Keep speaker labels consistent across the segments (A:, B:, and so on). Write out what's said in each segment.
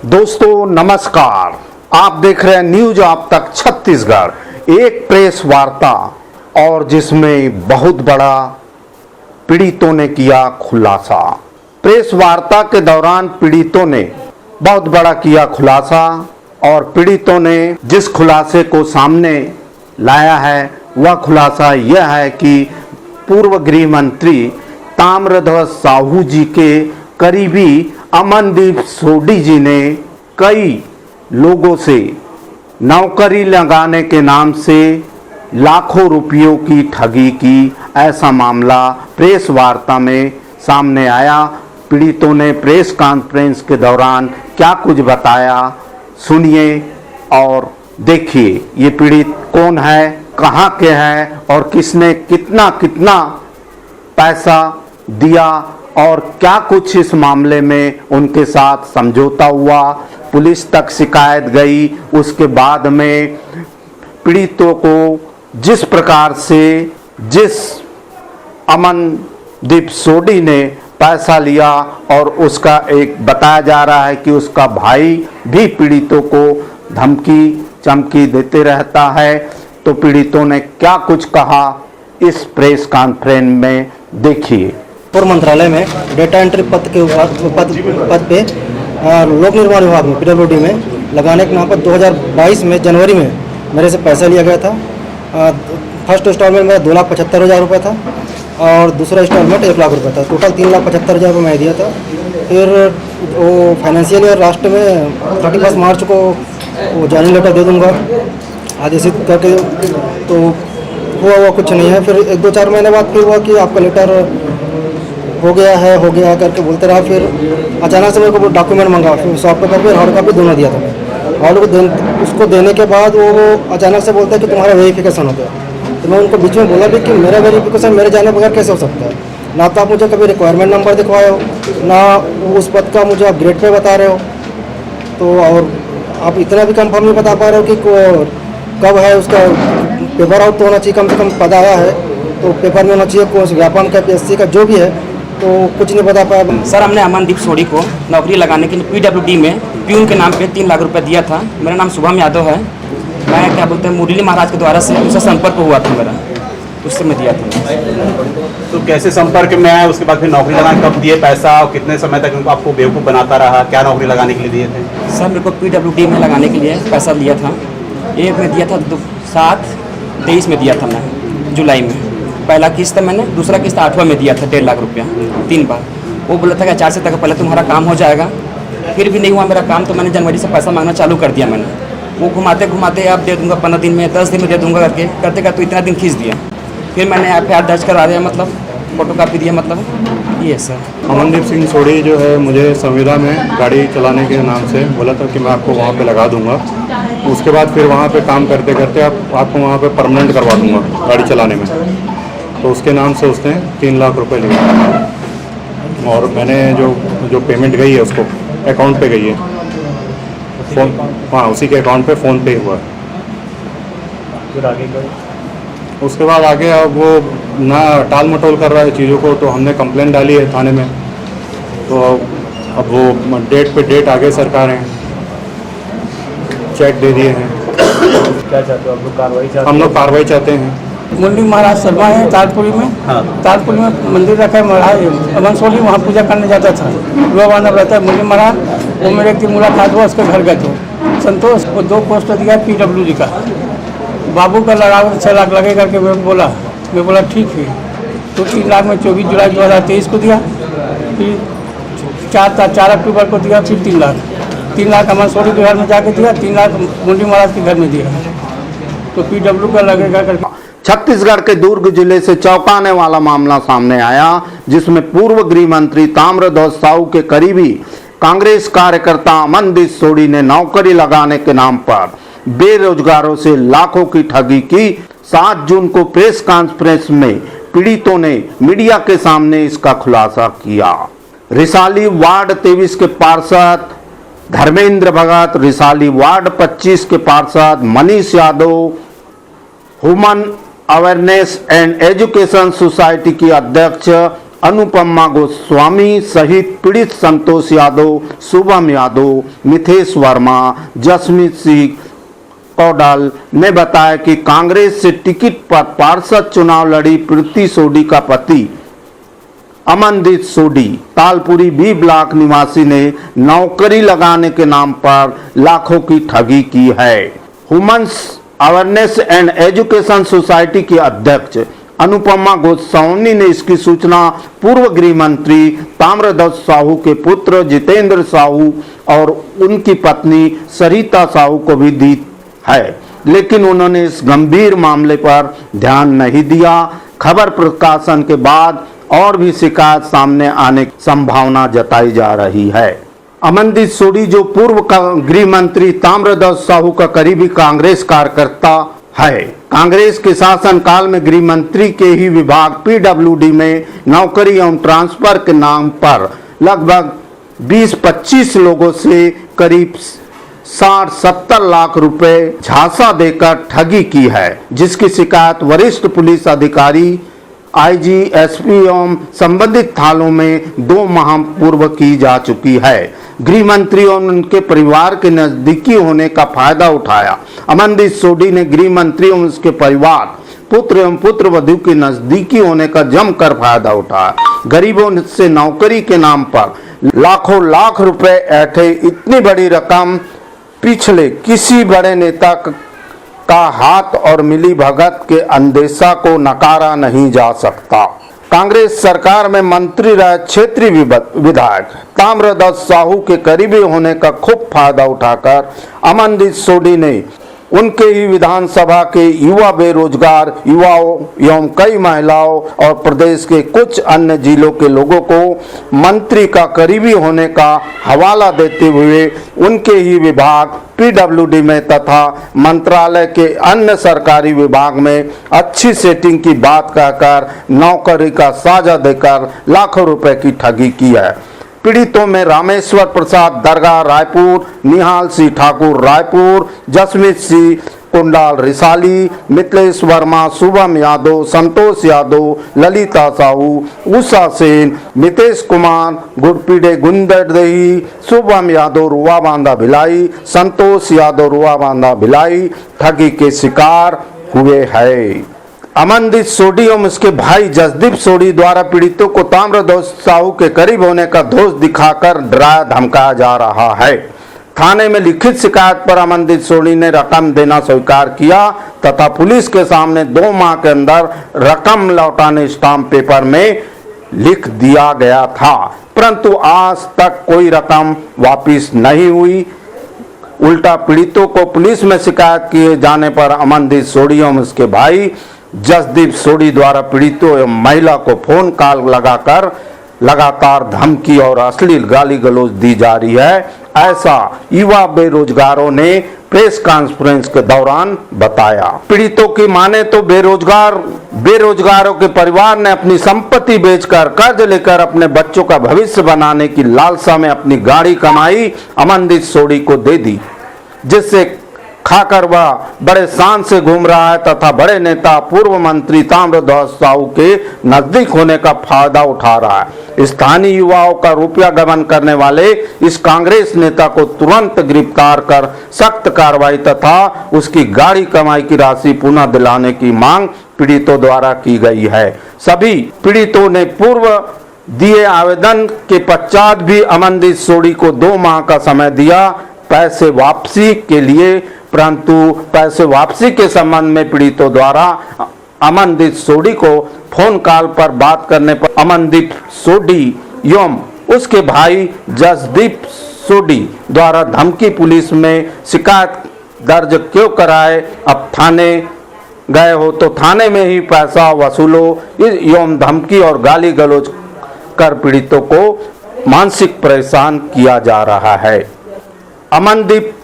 A: दोस्तों नमस्कार, आप देख रहे हैं न्यूज आप तक छत्तीसगढ़। एक प्रेस वार्ता और जिसमें बहुत बड़ा पीड़ितों ने किया खुलासा। प्रेस वार्ता के दौरान पीड़ितों ने बहुत बड़ा किया खुलासा और पीड़ितों ने जिस खुलासे को सामने लाया है वह खुलासा यह है कि पूर्व गृह मंत्री ताम्रध्वज साहू जी के करीबी अमनदीप सोडी जी ने कई लोगों से नौकरी लगाने के नाम से लाखों रुपयों की ठगी की, ऐसा मामला प्रेस वार्ता में सामने आया। पीड़ितों ने प्रेस कॉन्फ्रेंस के दौरान क्या कुछ बताया, सुनिए और देखिए ये पीड़ित कौन है, कहाँ के हैं और किसने कितना कितना पैसा दिया और क्या कुछ इस मामले में उनके साथ समझौता हुआ, पुलिस तक शिकायत गई। उसके बाद में पीड़ितों को जिस प्रकार से जिस अमनदीप सोडी ने पैसा लिया और उसका एक बताया जा रहा है कि उसका भाई भी पीड़ितों को धमकी चमकी देते रहता है। तो पीड़ितों ने क्या कुछ कहा इस प्रेस कॉन्फ्रेंस में देखिए।
B: पूर्व मंत्रालय में डेटा एंट्री पद पे लोक निर्माण विभाग में पीडब्ल्यूडी में लगाने के नाम पर 2022 में जनवरी में मेरे से पैसा लिया गया था। फर्स्ट इंस्टॉलमेंट मेरा 2,75,000 रुपये था और दूसरा इंस्टॉलमेंट 1 लाख रुपये था। टोटल 3,75,000 रुपये मैं दिया था। फिर वो फाइनेंशियल ईयर लास्ट में 31 मार्च को वो ज्वाइनिंग लेटर दे दूँगा आदेशित करके, तो हुआ कुछ नहीं है। फिर 1-2-4 महीने बाद फिर हुआ कि आपका लेटर हो गया करके बोलते रहा। फिर अचानक से मेरे को डॉक्यूमेंट मंगा, फिर सॉफ्ट कॉपी और हार्ड कॉपी दोनों दिया था। हार्ड को उसको देने के बाद वो अचानक से बोलता है कि तुम्हारा वेरिफिकेशन हो गया। तो मैं उनको बीच में बोला भी कि मेरा वेरिफिकेशन मेरे जाने बगैर कैसे हो सकता है? ना तो आप मुझे कभी रिक्वायरमेंट नंबर दिखवाए हो, ना उस पद का मुझे आप ग्रेड पे बता रहे हो, तो और आप इतना भी कंफर्म नहीं बता पा रहे हो कि कब है उसका पेपर आउट तो होना चाहिए, कम से कम पद आया है तो पेपर में होना चाहिए, कौन से व्यापन का PSC का जो भी है, तो कुछ नहीं बता पाया।
C: सर, हमने अमनदीप सोडी को नौकरी लगाने के लिए PWD में प्यून के नाम पे 3 लाख रुपए दिया था। मेरा नाम शुभम यादव है। मैं क्या बोलते हैं मुरली महाराज के द्वारा से उससे संपर्क हुआ था मेरा, उससे मैं दिया था।
D: तो कैसे संपर्क में आया, उसके बाद फिर नौकरी लगाने कब दिए पैसा और कितने समय तक उनको आपको बेवकूफ़ बनाता रहा? क्या नौकरी लगाने के लिए दिए थे?
C: सर, मेरे को PWD में लगाने के लिए पैसा दिया था। एक में दिया था 7-23 में दिया था मैं, जुलाई में पहला किस्त मैंने, दूसरा किस्त 8वां में दिया था 1.5 लाख रुपया 3 बार। वो बोला था कि 4 से तक पहले तुम्हारा काम हो जाएगा। फिर भी नहीं हुआ मेरा काम, तो मैंने जनवरी से पैसा मांगना चालू कर दिया मैंने। वो घुमाते घुमाते अब दे दूंगा 15 दिन में, 10 दिन में दे दूंगा करके करते करते इतना दिन खींच दिया। फिर मैंने FIR दर्ज करा दिया, मतलब फोटो कापी दिया, मतलब ये सर।
E: अमनदीप सिंह सोडी जो है मुझे संविदा में गाड़ी चलाने के नाम से बोला था कि मैं आपको वहाँ पे लगा दूंगा। उसके बाद फिर वहाँ पे काम करते करते आपको वहाँ पे परमानेंट करवा दूंगा गाड़ी चलाने में। तो उसके नाम से उसने 3 लाख रुपए लिए और मैंने जो पेमेंट गई है उसको अकाउंट पे गई है, फोन, हाँ उसी के अकाउंट पे फ़ोन पे हुआ है।
D: फिर आगे
E: उसके बाद आगे अब वो ना टाल मटोल कर रहा है चीज़ों को, तो हमने कंप्लेंट डाली है थाने में। तो अब वो डेट पे डेट आगे सरकार हैं, चेक दे दिए हैं।
D: क्या चाहते हो आप लोग? कार्रवाई
E: हम लोग कार्रवाई चाहते हैं।
F: मुरली महाराज शर्मा है ताजपुरी में।
D: हाँ।
F: ताजपुरी में मंदिर रखा है महाराज अमन सोडी, वहाँ पूजा करने जाता था। वो बांधव रहता है मुरली महाराज। वो मेरे एक दिन मुलाकात हुआ, उसके घर गए थे संतोष को 2 पोस्टर दिया PWD का। बाबू का लगा 6 लाख लगे करके मैं बोला ठीक है। तो 3 लाख में 24 जुलाई 2023 को दिया, फिर 4 अक्टूबर को दिया, फिर 3 लाख अमन सोडी के घर में जाके दिया, 3 लाख मुरली महाराज के घर में दिया। तो PW का लगेगा करके।
A: छत्तीसगढ़ के दुर्ग जिले से चौंकाने वाला मामला सामने आया, जिसमें पूर्व गृह मंत्री ताम्रध्वज साहू के करीबी कांग्रेस कार्यकर्ता अमनदीप सोडी ने नौकरी लगाने के नाम पर बेरोजगारों से लाखों की ठगी की। 7 जून को प्रेस कॉन्फ्रेंस में पीड़ितों ने मीडिया के सामने इसका खुलासा किया। रिसाली वार्ड 23 के पार्षद धर्मेंद्र भगत, रिसाली वार्ड 25 के पार्षद Manish Yadav, human awareness and education society की अध्यक्ष अनुपमा गोस्वामी सहित पीड़ित संतोष यादव, शुभम यादव, मिथेश वर्मा, जसमीत सिंह कौडाल ने बताया कि कांग्रेस से टिकट पर पार्षद चुनाव लड़ी प्रीति सोडी का पति अमनदीप सोडी तालपुरी बी ब्लॉक निवासी ने नौकरी लगाने के नाम पर लाखों की ठगी की है। Humans awareness and education society की अध्यक्ष अनुपमा गोस्वामी ने इसकी सूचना पूर्व गृह मंत्री ताम्रध्वज साहू के पुत्र जितेंद्र साहू और उनकी पत्नी सरिता साहू को भी दी है, लेकिन उन्होंने इस गंभीर मामले पर ध्यान नहीं दिया। खबर प्रकाशन के बाद और भी शिकायत सामने आने की संभावना जताई जा रही है। अमनदीप सोडी जो पूर्व गृह मंत्री ताम्रध्वज साहू का करीबी कांग्रेस कार्यकर्ता है, कांग्रेस के शासनकाल में गृह मंत्री के ही विभाग पीडब्ल्यूडी में नौकरी एवं ट्रांसफर के नाम पर लगभग 20-25 लोगों से करीब 60-70 लाख रुपए झांसा देकर ठगी की है, जिसकी शिकायत वरिष्ठ पुलिस अधिकारी आईजी, एसपी एवं संबंधित थानों में 2 माह पूर्व की जा चुकी है। गृह मंत्री और उनके परिवार के नजदीकी होने का फायदा उठाया अमनदीप सोडी ने गृह मंत्री एवं उसके परिवार, पुत्र एवं पुत्र वधू के नजदीकी होने का जमकर फायदा उठाया। गरीबों से नौकरी के नाम पर लाखों लाख रुपए ऐंठे। इतनी बड़ी रकम पिछले किसी बड़े नेता का हाथ और मिली भगत के अंदेशा को नकारा नहीं जा सकता। कांग्रेस सरकार में मंत्री रहे क्षेत्रीय विधायक ताम्रध्वज साहू के करीबी होने का खूब फायदा उठाकर अमनदीप सोडी ने उनके ही विधानसभा के युवा बेरोजगार युवाओं एवं कई महिलाओं और प्रदेश के कुछ अन्य जिलों के लोगों को मंत्री का करीबी होने का हवाला देते हुए उनके ही विभाग पीडब्ल्यूडी में तथा मंत्रालय के अन्य सरकारी विभाग में अच्छी सेटिंग की बात कहकर नौकरी का साझा देकर लाखों रुपए की ठगी की है। पीड़ितों में रामेश्वर प्रसाद दरगाह रायपुर, निहाल सिंह ठाकुर रायपुर, जसमीत सिंह कुंडाल रिसाली, मिथिलेश वर्मा, शुभम यादव, संतोष यादव, ललिता साहू, उषा सेन, मितेश कुमार गुड़पीड़े गुंदरदही, शुभम यादव रुआ बांधा भिलाई, संतोष यादव रुआ बांधा भिलाई ठगी के शिकार हुए हैं। अमनदीप सोडी एवं उसके भाई जसदीप सोडी द्वारा पीड़ितों को ताम्रध्वज साहू के करीब होने का दोष दिखाकर डराया धमकाया जा रहा है। थाने में लिखित शिकायत पर अमनदीप सोडी ने रकम देना स्वीकार किया तथा पुलिस के सामने 2 माह के अंदर रकम लौटाने स्टाम्प पेपर में लिख दिया गया था, परंतु आज तक कोई रकम वापिस नहीं हुई। उल्टा पीड़ितों को पुलिस में शिकायत किए जाने पर अमनदीप सोडी एवं उसके भाई जसदीप सोडी द्वारा पीड़ितों एवं महिला को फोन कॉल लगाकर लगातार धमकी और अश्लील गाली गलौज दी जा रही है, ऐसा युवा बेरोजगारों ने प्रेस कॉन्फ्रेंस के दौरान बताया। पीड़ितों की माने तो बेरोजगारों के परिवार ने अपनी संपत्ति बेचकर कर्ज लेकर अपने बच्चों का भविष्य बनाने की लालसा में अपनी गाड़ी कमाई अमनदीप सोडी को दे दी, जिससे खाकर वह बड़े शान से घूम रहा है तथा बड़े नेता पूर्व मंत्री ताम्रध्वज साहू के नजदीक होने का फायदा उठा रहा है। स्थानीय युवाओं का रुपया गबन करने वाले इस कांग्रेस नेता को तुरंत गिरफ्तार कर सख्त कार्रवाई तथा उसकी गाड़ी कमाई की राशि पुनः दिलाने की मांग पीड़ितों द्वारा की गई है। सभी पीड़ितों ने पूर्व दिए आवेदन के पश्चात भी अमनदीप सोडी को 2 माह का समय दिया पैसे वापसी के लिए, परंतु पैसे वापसी के संबंध में पीड़ितों द्वारा अमनदीप सोडी को फोन कॉल पर बात करने पर अमनदीप सोडी एवं उसके भाई जसदीप सोडी द्वारा धमकी पुलिस में शिकायत दर्ज क्यों कराए, अब थाने गए हो तो थाने में ही पैसा वसूलो एवं धमकी और गाली गलौज कर पीड़ितों को मानसिक परेशान किया जा रहा है। अमनदीप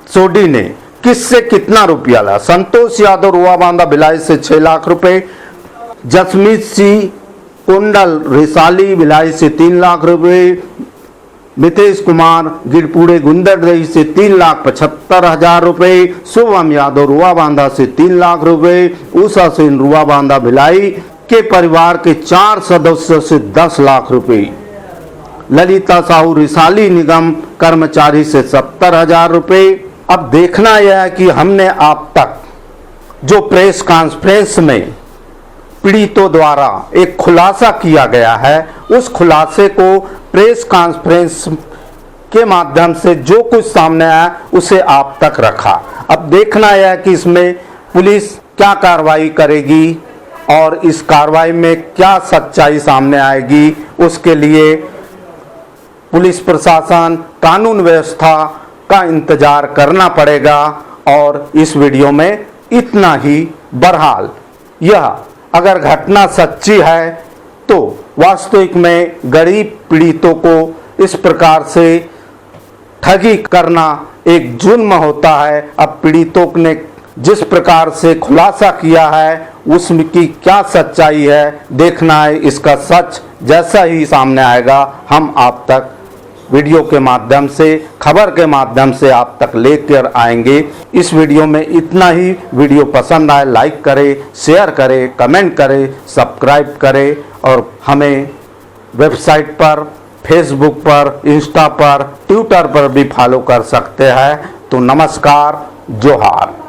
A: सोडी ने किससे कितना रुपया लिया? संतोष यादव रुआ बांधा भिलाई से 6 लाख रुपए, जसमीत सिंह कुंडल रिसाली भिलाई से 3 लाख रुपए, मितेश कुमार गिरपुड़े गुंदरदही से 3,75,000 रुपए, शुभम यादव रुआ बांधा से 3 लाख रुपए, उषा सेन रुआ बांधा भिलाई के परिवार के 4 सदस्यों से 10 लाख रुपए, ललिता साहू रिसाली निगम कर्मचारी से 70,000 रुपए। अब देखना यह है कि हमने आप तक जो प्रेस कॉन्फ्रेंस में पीड़ितों द्वारा एक खुलासा किया गया है, उस खुलासे को प्रेस कॉन्फ्रेंस के माध्यम से जो कुछ सामने आया उसे आप तक रखा। अब देखना यह है कि इसमें पुलिस क्या कार्रवाई करेगी और इस कार्रवाई में क्या सच्चाई सामने आएगी। उसके लिए पुलिस प्रशासन, कानून व्यवस्था का इंतजार करना पड़ेगा। और इस वीडियो में इतना ही। बहरहाल यह अगर घटना सच्ची है तो वास्तविक में गरीब पीड़ितों को इस प्रकार से ठगी करना एक जुर्म होता है। अब पीड़ितों ने जिस प्रकार से खुलासा किया है उसमें की क्या सच्चाई है देखना है। इसका सच जैसा ही सामने आएगा हम आप तक वीडियो के माध्यम से, खबर के माध्यम से आप तक लेकर आएंगे। इस वीडियो में इतना ही। वीडियो पसंद आए लाइक करें, शेयर करें, कमेंट करें, सब्सक्राइब करें और हमें वेबसाइट पर, फेसबुक पर, इंस्टा पर, ट्विटर पर भी फॉलो कर सकते हैं। तो नमस्कार, जोहार।